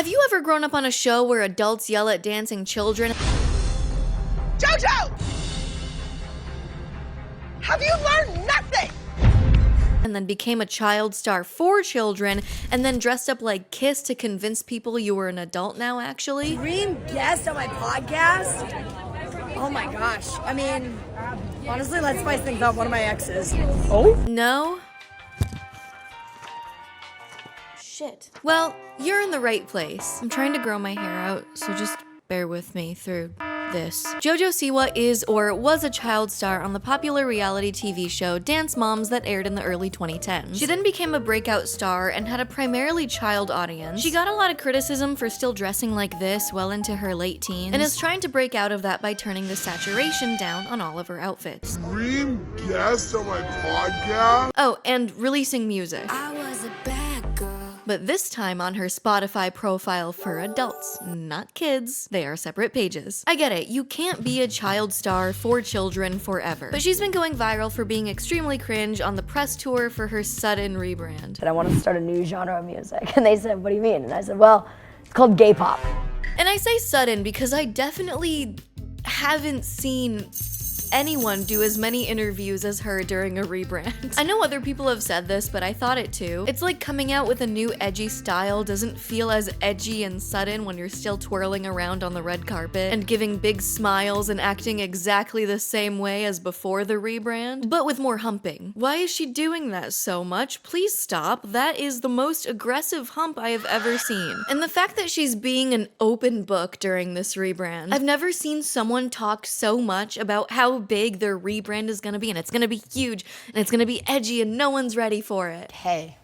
Have you ever grown up on a show where adults yell at dancing children? Jojo! Have you learned nothing? And then became a child star for children, and then dressed up like Kiss to convince people you were an adult now, actually? Dream guest on my podcast? Oh my gosh. I mean, honestly, let's spice things up. One of my exes. Oh? No? Shit. Well, you're in the right place. I'm trying to grow my hair out, so just bear with me through this. Jojo Siwa is or was a child star on the popular reality TV show Dance Moms that aired in the early 2010s. She then became a breakout star and had a primarily child audience. She got a lot of criticism for still dressing like this well into her late teens, and is trying to break out of that by turning the saturation down on all of her outfits. Dream guest on my podcast? Oh, and releasing music. I was a bad girl. But this time on her Spotify profile for adults, not kids. They are separate pages. I get it, you can't be a child star for children forever. But she's been going viral for being extremely cringe on the press tour for her sudden rebrand. And I wanted to start a new genre of music. And they said, what do you mean? And I said, well, it's called gay pop. And I say sudden because I definitely haven't seen anyone do as many interviews as her during a rebrand. I know other people have said this, but I thought it too. It's like coming out with a new edgy style doesn't feel as edgy and sudden when you're still twirling around on the red carpet and giving big smiles and acting exactly the same way as before the rebrand, but with more humping. Why is she doing that so much? Please stop. That is the most aggressive hump I have ever seen. And the fact that she's being an open book during this rebrand. I've never seen someone talk so much about how big their rebrand is gonna be, and it's gonna be huge, and it's gonna be edgy, and no one's ready for it. Hey,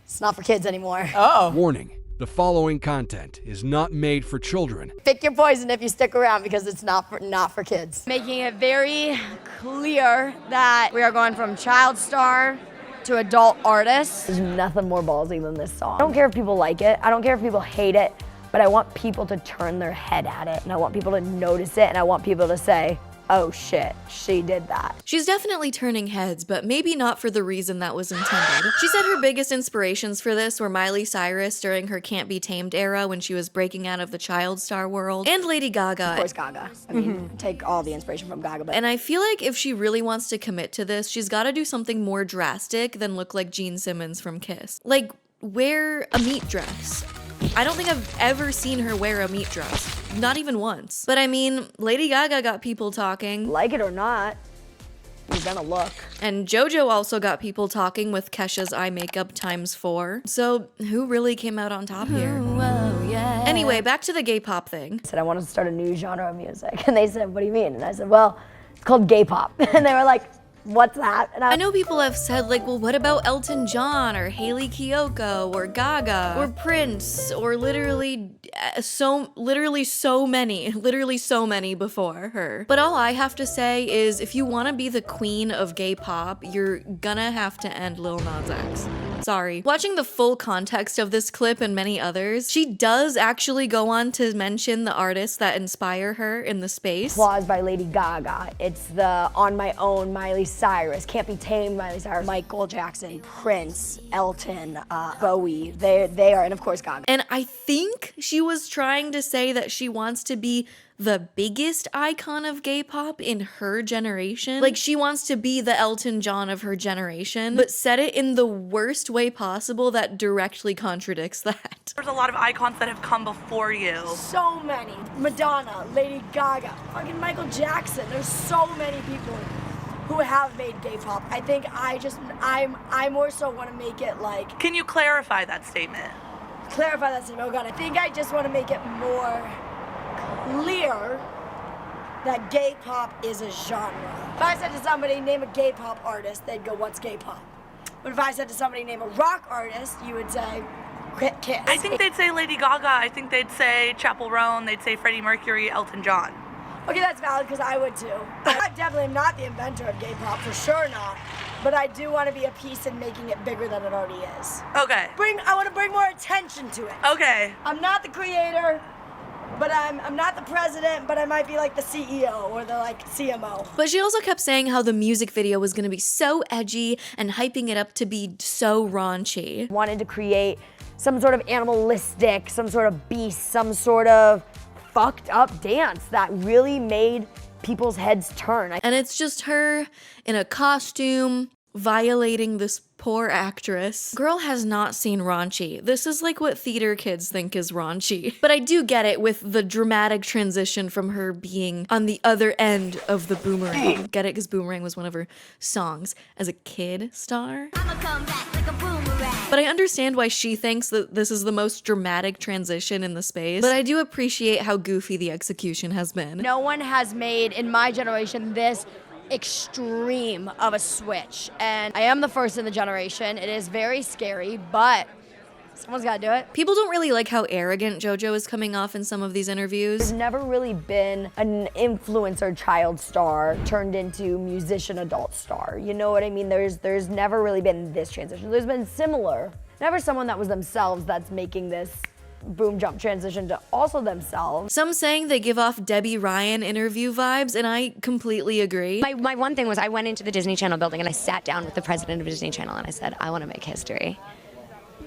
it's not for kids anymore. Oh. Warning, the following content is not made for children. Pick your poison if you stick around because it's not for kids. Making it very clear that we are going from child star to adult artist. There's nothing more ballsy than this song. I don't care if people like it. I don't care if people hate it, but I want people to turn their head at it, and I want people to notice it, and I want people to say, oh shit, she did that. She's definitely turning heads, but maybe not for the reason that was intended. She said her biggest inspirations for this were Miley Cyrus during her Can't Be Tamed era when she was breaking out of the child star world, and Lady Gaga. Of course, Gaga. I mean, take all the inspiration from Gaga, but And I feel like if she really wants to commit to this, she's gotta do something more drastic than look like Gene Simmons from Kiss. Like, wear a meat dress. I don't think I've ever seen her wear a meat dress. Not even once. But I mean, Lady Gaga got people talking. like it or not, you're gonna look. And Jojo also got people talking with Kesha's eye makeup ×4. So who really came out on top here? yeah. Anyway, back to the gay pop thing. I said, I wanted to start a new genre of music. And they said, what do you mean? And I said, well, it's called gay pop. And they were like, what's that? And I know people have said like, well, what about Elton John or Hayley Kiyoko or Gaga or Prince or literally so many before her. But all I have to say is if you want to be the queen of gay pop, you're gonna have to end Lil Nas X. Sorry. Watching the full context of this clip and many others, she does actually go on to mention the artists that inspire her in the space. Applause by Lady Gaga. It's the On My Own Miley Cyrus, Can't Be Tamed Miley Cyrus, Michael Jackson, Prince, Elton, Bowie. They are, and of course Gaga. And I think she was trying to say that she wants to be the biggest icon of gay pop in her generation. Like, she wants to be the Elton John of her generation, but said it in the worst way possible that directly contradicts that. There's a lot of icons that have come before you. So many. Madonna, Lady Gaga, fucking Michael Jackson. There's so many people who have made gay pop. I think I more so want to make it like, Can you clarify that statement? clarify that statement. Oh God, I think I just want to make it more clear that gay pop is a genre. If I said to somebody, name a gay pop artist, they'd go, what's gay pop? But if I said to somebody, name a rock artist, you would say, Kiss. I think they'd say Lady Gaga. I think they'd say Chapel Roan. They'd say Freddie Mercury, Elton John. Okay, that's valid because I would too. I definitely am not the inventor of gay pop, for sure not. But I do want to be a piece in making it bigger than it already is. Okay. I want to bring more attention to it. Okay. I'm not the creator, but I'm not the president, but I might be like the CEO or the like CMO. But she also kept saying how the music video was gonna be so edgy and hyping it up to be so raunchy. Wanted to create some sort of animalistic, some sort of beast, some sort of fucked up dance that really made people's heads turn. And it's just her in a costume violating this poor actress. Girl has not seen raunchy. This is like what theater kids think is raunchy. But I do get it with the dramatic transition from her being on the other end of the boomerang. Get it? Because Boomerang was one of her songs as a kid star. I'ma come back like a boomerang. But I understand why she thinks that this is the most dramatic transition in the space. But I do appreciate how goofy the execution has been. No one has made, in my generation, this extreme of a switch. And I am the first in the generation. It is very scary, but someone's got to do it. People don't really like how arrogant JoJo is coming off in some of these interviews. There's never really been an influencer child star turned into musician adult star. You know what I mean? There's never really been this transition. There's been similar. Never someone that was themselves that's making this boom jump transition to also themselves. Some saying they give off Debbie Ryan interview vibes, and I completely agree. My one thing was I went into the Disney Channel building and I sat down with the president of Disney Channel and I said, I want to make history.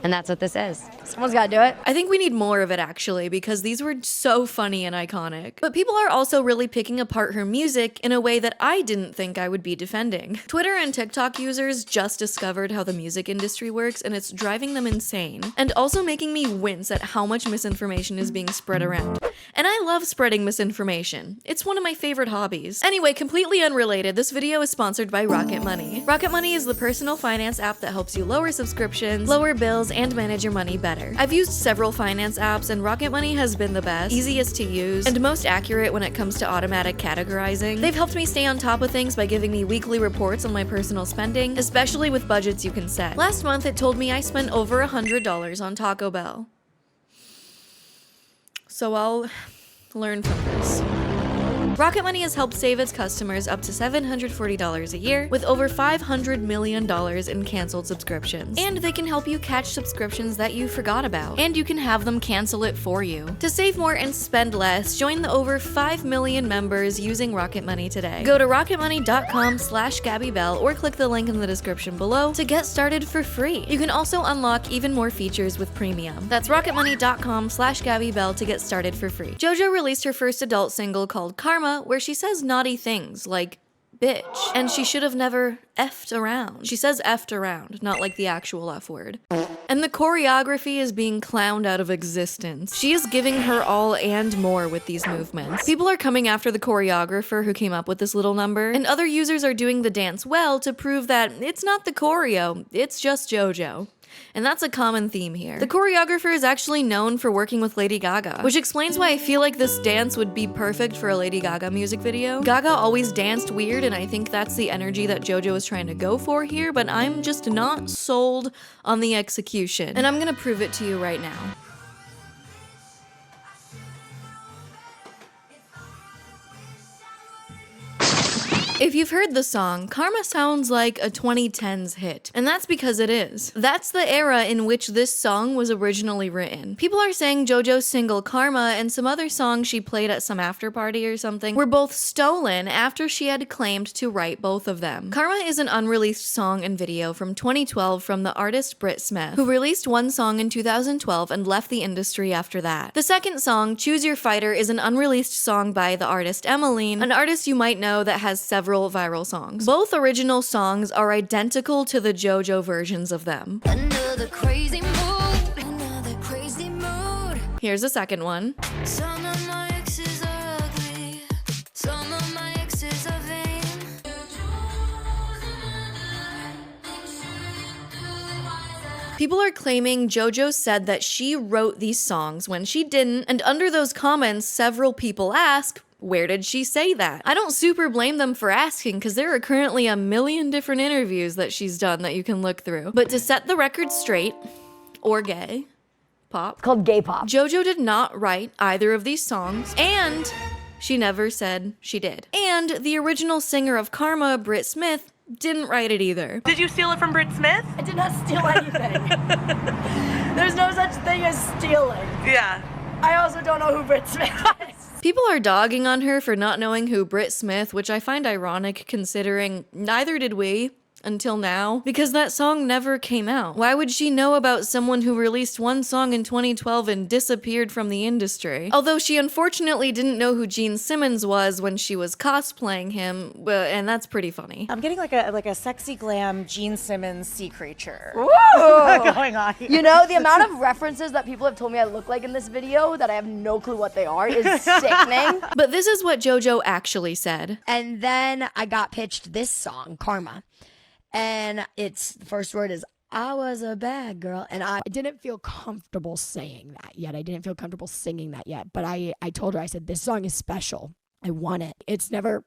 And that's what this is. Someone's got to do it. I think we need more of it, actually, because these were so funny and iconic. But people are also really picking apart her music in a way that I didn't think I would be defending. Twitter and TikTok users just discovered how the music industry works, and it's driving them insane. And also making me wince at how much misinformation is being spread around. And I love spreading misinformation. It's one of my favorite hobbies. Anyway, completely unrelated, this video is sponsored by Rocket Money. Rocket Money is the personal finance app that helps you lower subscriptions, lower bills, and manage your money better. I've used several finance apps, and Rocket Money has been the best, easiest to use, and most accurate when it comes to automatic categorizing. They've helped me stay on top of things by giving me weekly reports on my personal spending, especially with budgets you can set. Last month, it told me I spent over $100 on Taco Bell. So I'll learn from this. Rocket Money has helped save its customers up to $740 a year, with over $500 million in canceled subscriptions. And they can help you catch subscriptions that you forgot about, and you can have them cancel it for you. To save more and spend less, join the over 5 million members using Rocket Money today. Go to rocketmoney.com/GabbyBell or click the link in the description below to get started for free. You can also unlock even more features with premium. That's rocketmoney.com/GabbyBell to get started for free. JoJo released her first adult single called Karma, where she says naughty things like bitch, and she should have never effed around. She says effed around, not like the actual F word. And the choreography is being clowned out of existence. She is giving her all and more with these movements. People are coming after the choreographer who came up with this little number, and other users are doing the dance well to prove that it's not the choreo, it's just JoJo. And that's a common theme here. The choreographer is actually known for working with Lady Gaga, which explains why I feel like this dance would be perfect for a Lady Gaga music video. Gaga always danced weird, and I think that's the energy that JoJo is trying to go for here, but I'm just not sold on the execution. And I'm gonna prove it to you right now. If you've heard the song, Karma sounds like a 2010s hit, and that's because it is. That's the era in which this song was originally written. People are saying JoJo's single Karma and some other songs she played at some after party or something were both stolen after she had claimed to write both of them. Karma is an unreleased song and video from 2012 from the artist Britt Smith, who released one song in 2012 and left the industry after that. The second song, Choose Your Fighter, is an unreleased song by the artist Emmeline, an artist you might know that has several viral songs. Both original songs are identical to the JoJo versions of them. Another crazy mood, another crazy mood. Here's the second one. Some of my exes are ugly, some of my exes are vain. People are claiming JoJo said that she wrote these songs when she didn't, and under those comments, several people ask, where did she say that? I don't super blame them for asking, because there are currently a million different interviews that she's done that you can look through. But to set the record straight, or gay, pop, It's called gay pop. JoJo did not write either of these songs, and she never said she did. And the original singer of Karma, Britt Smith, didn't write it either. Did you steal it from Britt Smith? I did not steal anything. There's no such thing as stealing. Yeah. I also don't know who Britt Smith is. People are dogging on her for not knowing who Britt Smith, which I find ironic considering neither did we. until now? Because that song never came out. Why would she know about someone who released one song in 2012 and disappeared from the industry? Although she unfortunately didn't know who Gene Simmons was when she was cosplaying him, and that's pretty funny. I'm getting like a sexy glam Gene Simmons sea creature going on here. You know, the amount of references that people have told me I look like in this video that I have no clue what they are is sickening. But this is what JoJo actually said. And then I got pitched this song, Karma. And the first word is, I was a bad girl. And I didn't feel comfortable saying that yet. I didn't feel comfortable singing that yet. But I told her, I said, this song is special. I want it. It's never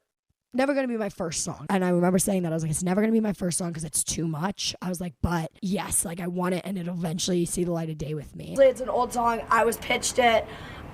gonna be my first song. And I remember saying that. I was like, it's never gonna be my first song because it's too much. I was like, but yes, like I want it and it'll eventually see the light of day with me. It's an old song. I was pitched it.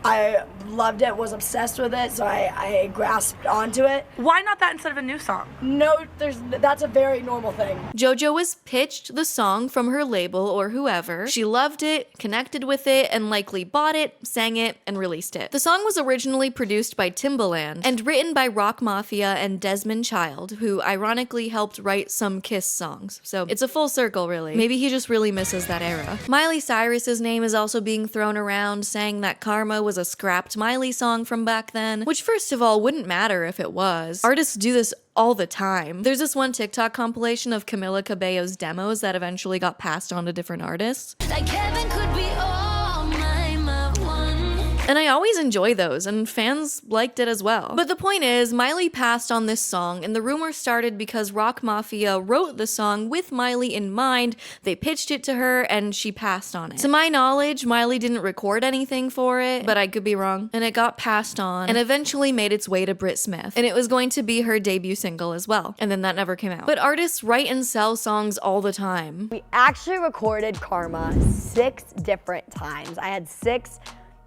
I loved it, was obsessed with it, so I grasped onto it. Why not that instead of a new song? No, that's a very normal thing. JoJo was pitched the song from her label or whoever. She loved it, connected with it, and likely bought it, sang it, and released it. The song was originally produced by Timbaland and written by Rock Mafia and Desmond Child, who ironically helped write some Kiss songs. So it's a full circle, really. Maybe he just really misses that era. Miley Cyrus's name is also being thrown around, saying that Karma was a scrapped Miley song from back then, which first of all wouldn't matter if it was. Artists do this all the time. There's this one TikTok compilation of Camila Cabello's demos that eventually got passed on to different artists. Like heaven could be all my one. And I always enjoy those, and fans liked it as well. But the point is, Miley passed on this song, and the rumor started because Rock Mafia wrote the song with Miley in mind. They pitched it to her, and she passed on it. To my knowledge, Miley didn't record anything for it, but I could be wrong. And it got passed on, and eventually made its way to Brit Smith. And it was going to be her debut single as well. And then that never came out. But artists write and sell songs all the time. We actually recorded Karma 6 different times. I had 6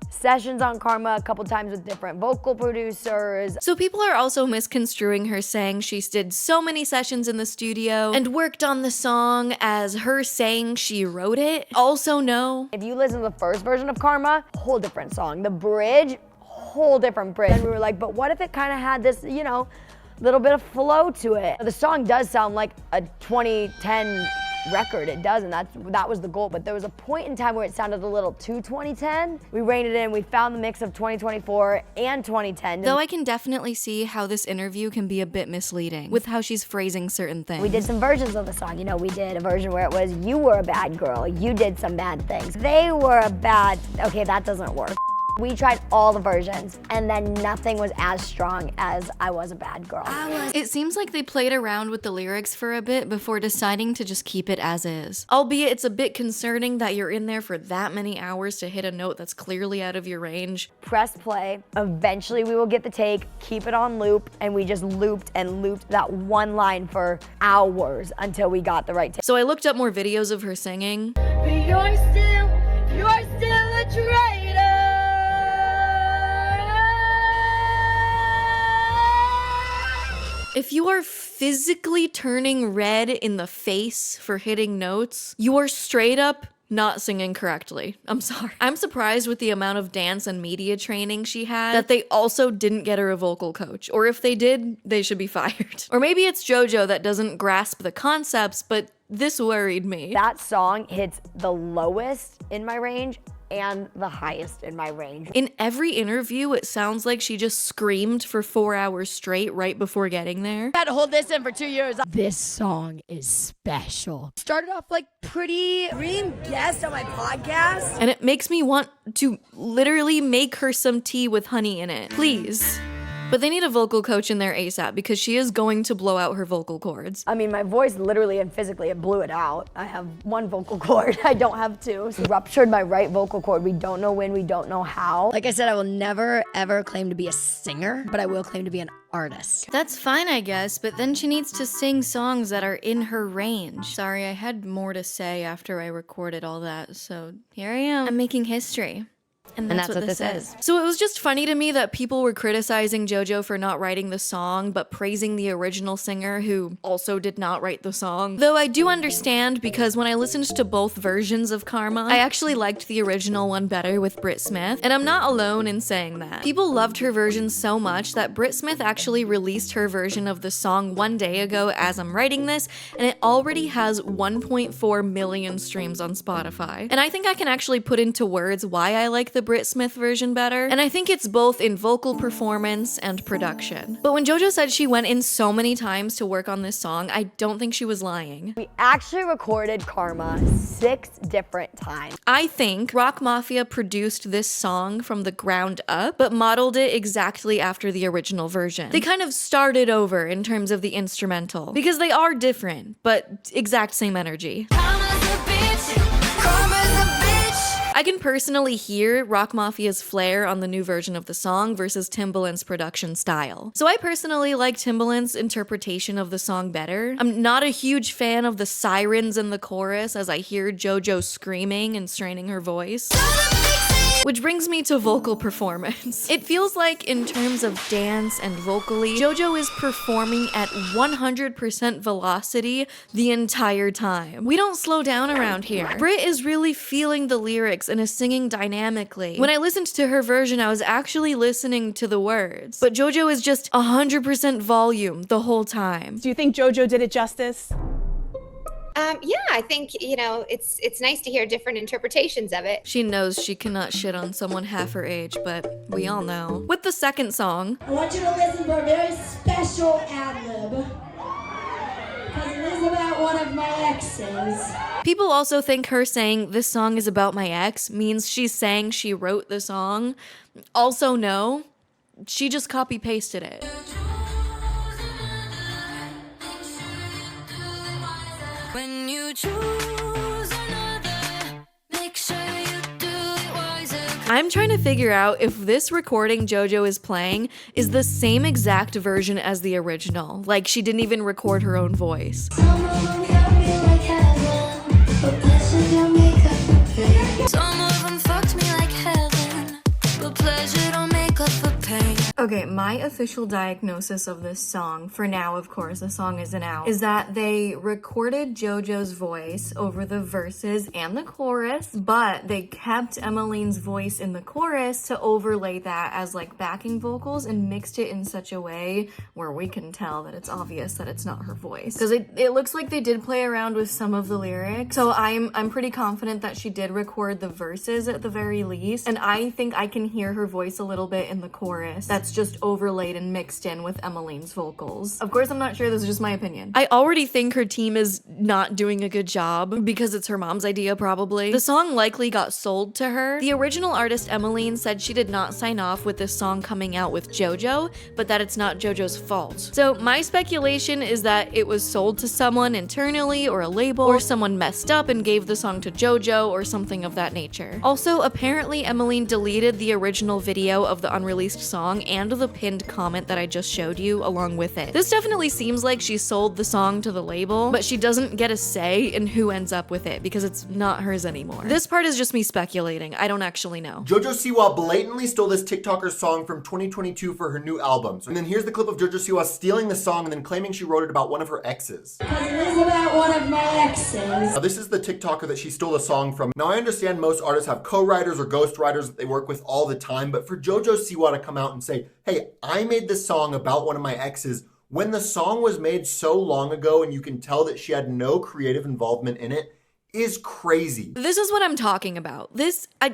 sessions on Karma, a couple times with different vocal producers. So people are also misconstruing her saying she did so many sessions in the studio and worked on the song as her saying she wrote it. Also no. If you listen to the first version of Karma, whole different song. The bridge, whole different bridge. And we were like, but what if it kind of had this, you know, little bit of flow to it? The song does sound like a 2010 record, it does, and that was the goal. But there was a point in time where it sounded a little too 2010. We reined it in, we found the mix of 2024 and 2010. Though I can definitely see how this interview can be a bit misleading with how she's phrasing certain things. We did some versions of the song. You know, we did a version where it was, you were a bad girl, you did some bad things. They were a bad, okay, that doesn't work. We tried all the versions, and then nothing was as strong as I was a bad girl. It seems like they played around with the lyrics for a bit before deciding to just keep it as is. Albeit it's a bit concerning that you're in there for that many hours to hit a note that's clearly out of your range. Press play, eventually we will get the take, keep it on loop, and we just looped and looped that one line for hours until we got the right take. So I looked up more videos of her singing. But you're still a traitor. If you are physically turning red in the face for hitting notes, you are straight up not singing correctly. I'm sorry. I'm surprised with the amount of dance and media training she had that they also didn't get her a vocal coach. Or if they did, they should be fired. Or maybe it's JoJo that doesn't grasp the concepts, but this worried me. That song hits the lowest in my range and the highest in my range. In every interview, it sounds like she just screamed for 4 hours straight right before getting there. I had to hold this in for 2 years. This song is special. Started off like pretty dream guest on my podcast. And it makes me want to literally make her some tea with honey in it. Please. But they need a vocal coach in there ASAP because she is going to blow out her vocal cords. I mean, my voice literally and physically, it blew it out. I have 1 vocal cord, I don't have 2. So ruptured my right vocal cord. We don't know when, we don't know how. Like I said, I will never ever claim to be a singer, but I will claim to be an artist. That's fine, I guess, but then she needs to sing songs that are in her range. Sorry, I had more to say after I recorded all that, so here I am. I'm making history. And that's what this is. So it was just funny to me that people were criticizing JoJo for not writing the song, but praising the original singer who also did not write the song. Though I do understand, because when I listened to both versions of Karma, I actually liked the original one better with Britt Smith, and I'm not alone in saying that. People loved her version so much that Britt Smith actually released her version of the song one day ago as I'm writing this, and it already has 1.4 million streams on Spotify. And I think I can actually put into words why I like the Britt Smith version better, and I think it's both in vocal performance and production. But when JoJo said she went in so many times to work on this song, I don't think she was lying. We actually recorded Karma 6 different times. I think Rock Mafia produced this song from the ground up, but modeled it exactly after the original version. They kind of started over in terms of the instrumental, because they are different, but exact same energy. I can personally hear Rock Mafia's flair on the new version of the song versus Timbaland's production style. So I personally like Timbaland's interpretation of the song better. I'm not a huge fan of the sirens in the chorus as I hear JoJo screaming and straining her voice. Which brings me to vocal performance. It feels like in terms of dance and vocally, JoJo is performing at 100% velocity the entire time. We don't slow down around here. Britt is really feeling the lyrics and is singing dynamically. When I listened to her version, I was actually listening to the words. But JoJo is just 100% volume the whole time. Do you think JoJo did it justice? Yeah, I think, it's nice to hear different interpretations of it. She knows she cannot shit on someone half her age, but we all know. With the second song, I want you to listen for a very special ad-lib. Because it is about one of my exes. people also think her saying this song is about my ex means she's saying she wrote the song. Also, no, she just copy-pasted it. When you choose another, make sure you do it wiser. I'm trying to figure out if this recording JoJo is playing is the same exact version as the original. Like, she didn't even record her own voice. Some of them fucked me like heaven, but pleasure don't make up for pain. Some of them fucked me like heaven, but pleasure don't make up for pain. Okay, my official diagnosis of this song, for now, of course, the song isn't out, is that they recorded JoJo's voice over the verses and the chorus, but they kept Emmeline's voice in the chorus to overlay that as like backing vocals and mixed it in such a way where we can tell that it's obvious that it's not her voice. Because it looks like they did play around with some of the lyrics, so I'm pretty confident that she did record the verses at the very least, and I think I can hear her voice a little bit in the chorus. That's just overlaid and mixed in with Emmeline's vocals. Of course, I'm not sure, this is just my opinion. I already think her team is not doing a good job because it's her mom's idea, probably. The song likely got sold to her. The original artist Emmeline said she did not sign off with this song coming out with JoJo, but that it's not JoJo's fault. So my speculation is that it was sold to someone internally or a label, or someone messed up and gave the song to JoJo or something of that nature. Also, apparently Emmeline deleted the original video of the unreleased song and the pinned comment that I just showed you along with it. This definitely seems like she sold the song to the label, but she doesn't get a say in who ends up with it because it's not hers anymore. This part is just me speculating. I don't actually know. Jojo Siwa blatantly stole this TikToker's song from 2022 for her new album. And then here's the clip of Jojo Siwa stealing the song and then claiming she wrote it about one of her exes. Because it is about one of my exes. Now, this is the TikToker that she stole the song from. Now, I understand most artists have co-writers or ghostwriters that they work with all the time, but for Jojo Siwa to come out and say, hey, I made this song about one of my exes, when the song was made so long ago and you can tell that she had no creative involvement in it, is crazy. This is what I'm talking about.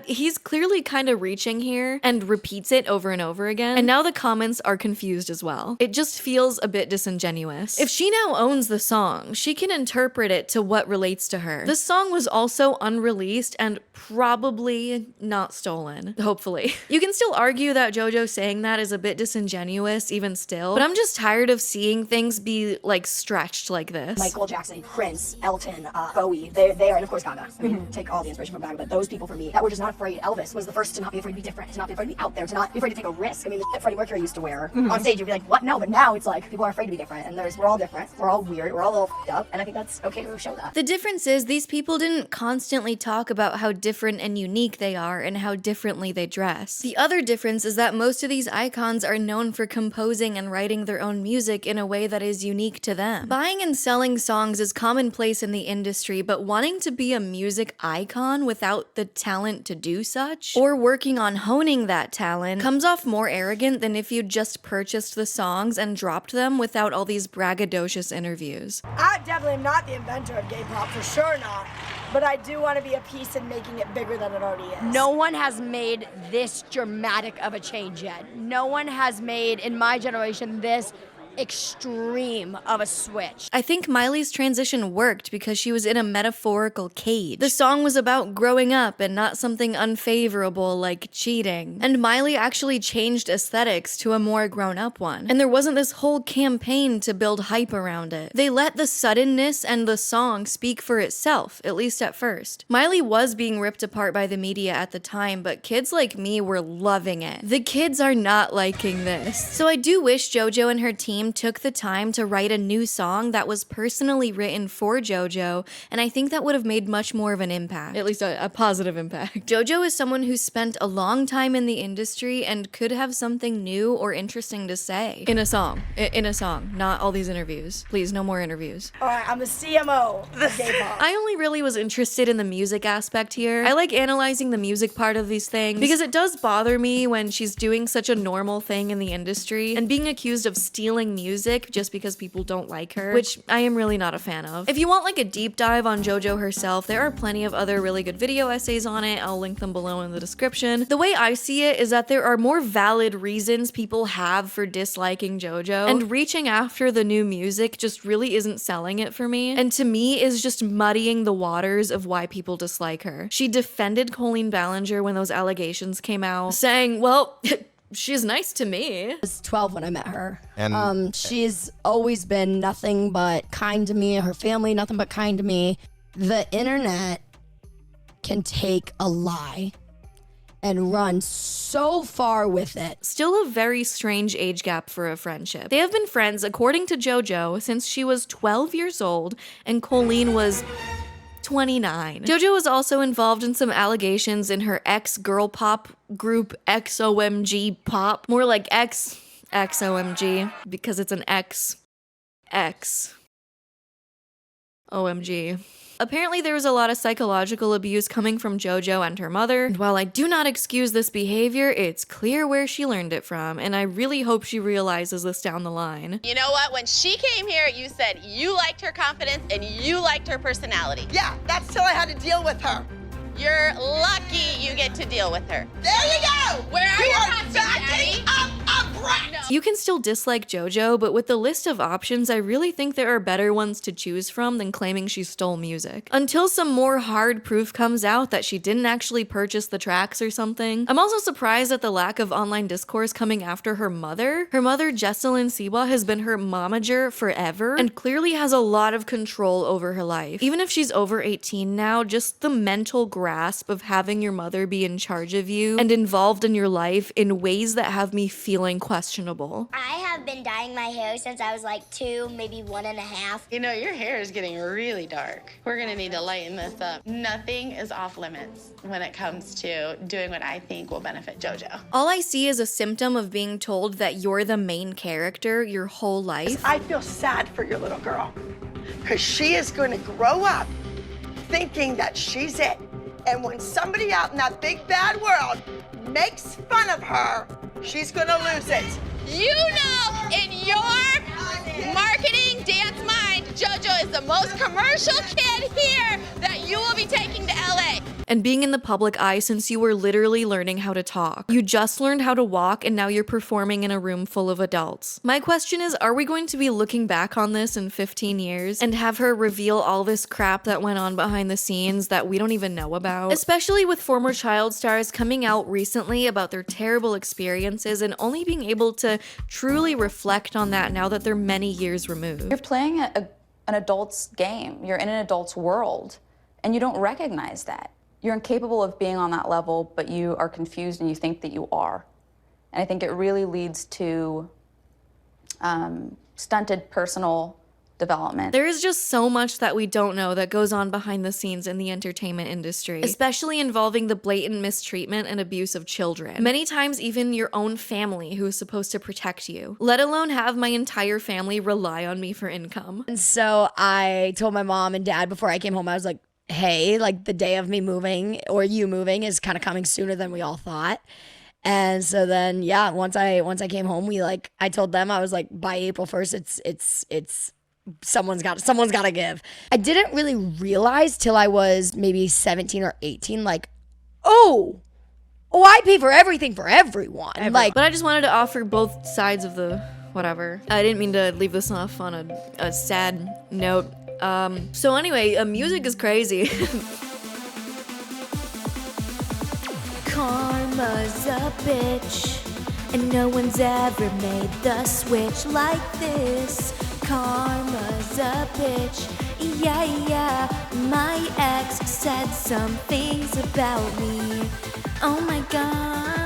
He's clearly kind of reaching here and repeats it over and over again. And now the comments are confused as well. It just feels a bit disingenuous. If she now owns the song, she can interpret it to what relates to her. The song was also unreleased and probably not stolen, hopefully. You can still argue that JoJo saying that is a bit disingenuous even still, but I'm just tired of seeing things be like stretched like this. Michael Jackson, Prince, Elton, Bowie, they there, and of course Gaga. I mean, take all the inspiration from Gaga, but those people for me that were just not afraid. Elvis was the first to not be afraid to be different, to not be afraid to be out there, to not be afraid to take a risk. I mean, that Freddie Mercury used to wear on stage, you'd be like, what? No, but now it's like people are afraid to be different, and we're all different, we're all weird, we're all a little f***ed up, and I think that's okay to show that. The difference is these people didn't constantly talk about how different and unique they are and how differently they dress. The other difference is that most of these icons are known for composing and writing their own music in a way that is unique to them. Buying and selling songs is commonplace in the industry, but wanting to be a music icon without the talent to do such, or working on honing that talent, comes off more arrogant than if you just purchased the songs and dropped them without all these braggadocious interviews. I definitely am not the inventor of gay pop, for sure not. But I do want to be a piece in making it bigger than it already is. No one has made this dramatic of a change yet. No one has made, in my generation, this extreme of a switch. I think Miley's transition worked because she was in a metaphorical cage. The song was about growing up and not something unfavorable like cheating. And Miley actually changed aesthetics to a more grown-up one. And there wasn't this whole campaign to build hype around it. They let the suddenness and the song speak for itself, at least at first. Miley was being ripped apart by the media at the time, but kids like me were loving it. The kids are not liking this. So I do wish JoJo and her team took the time to write a new song that was personally written for JoJo, and I think that would have made much more of an impact. At least a positive impact. JoJo is someone who spent a long time in the industry and could have something new or interesting to say. In a song. In a song. Not all these interviews. Please, no more interviews. Alright, I'm the CMO of gay pop. I only really was interested in the music aspect here. I like analyzing the music part of these things because it does bother me when she's doing such a normal thing in the industry and being accused of stealing music just because people don't like her, which I am really not a fan of. If you want like a deep dive on JoJo herself, there are plenty of other really good video essays on it. I'll link them below in the description. The way I see it is that there are more valid reasons people have for disliking JoJo, and reaching after the new music just really isn't selling it for me, and to me is just muddying the waters of why people dislike her. She defended Colleen Ballinger when those allegations came out, saying, well, she's nice to me. I was 12 when I met her. And she's always been nothing but kind to me, her family, nothing but kind to me. The internet can take a lie and run so far with it. Still a very strange age gap for a friendship. They have been friends, according to JoJo, since she was 12 years old and Colleen was 29. JoJo was also involved in some allegations in her ex-girl pop group XOMG Pop. More like XOMG, because it's an X. OMG. Apparently there was a lot of psychological abuse coming from JoJo and her mother, and while I do not excuse this behavior, it's clear where she learned it from, and I really hope she realizes this down the line. You know what? When she came here, you said you liked her confidence and you liked her personality. Yeah, that's till I had to deal with her. You're lucky you get to deal with her. There you go! Where are your costumes, backing up a brat! No. You can still dislike JoJo, but with the list of options, I really think there are better ones to choose from than claiming she stole music. Until some more hard proof comes out that she didn't actually purchase the tracks or something. I'm also surprised at the lack of online discourse coming after her mother. Her mother, Jojo Siwa, has been her momager forever and clearly has a lot of control over her life. Even if she's over 18 now, just the mental grasp of having your mother be in charge of you and involved in your life in ways that have me feeling questionable. I have been dyeing my hair since I was like 2, maybe 1.5. You know, your hair is getting really dark. We're gonna need to lighten this up. Nothing is off limits when it comes to doing what I think will benefit JoJo. All I see is a symptom of being told that you're the main character your whole life. I feel sad for your little girl, because she is going to grow up thinking that she's it. And when somebody out in that big bad world makes fun of her, she's gonna lose it. You know, in your marketing dance mind, JoJo is the most commercial kid here that you will be taking to LA. And being in the public eye since you were literally learning how to talk. You just learned how to walk and now you're performing in a room full of adults. My question is, are we going to be looking back on this in 15 years and have her reveal all this crap that went on behind the scenes that we don't even know about? Especially with former child stars coming out recently about their terrible experiences and only being able to truly reflect on that now that they're many years removed. You're playing an adult's game. You're in an adult's world. and you don't recognize that. You're incapable of being on that level, but you are confused and you think that you are. And I think it really leads to stunted personal development. There is just so much that we don't know that goes on behind the scenes in the entertainment industry, especially involving the blatant mistreatment and abuse of children. Many times even your own family who is supposed to protect you, let alone have my entire family rely on me for income. And so I told my mom and dad before I came home, I was like, hey, like the day of me moving or you moving is kind of coming sooner than we all thought. And so then, yeah, once I came home, I told them, I was like, by April 1st, it's someone's got to give. I didn't really realize till I was maybe 17 or 18, like, oh, I pay for everything for everyone. Like, but I just wanted to offer both sides of the whatever. I didn't mean to leave this off on a sad note. So anyway, music is crazy. Karma's a bitch, and no one's ever made the switch like this. Karma's a bitch, yeah. My ex said some things about me. Oh my god.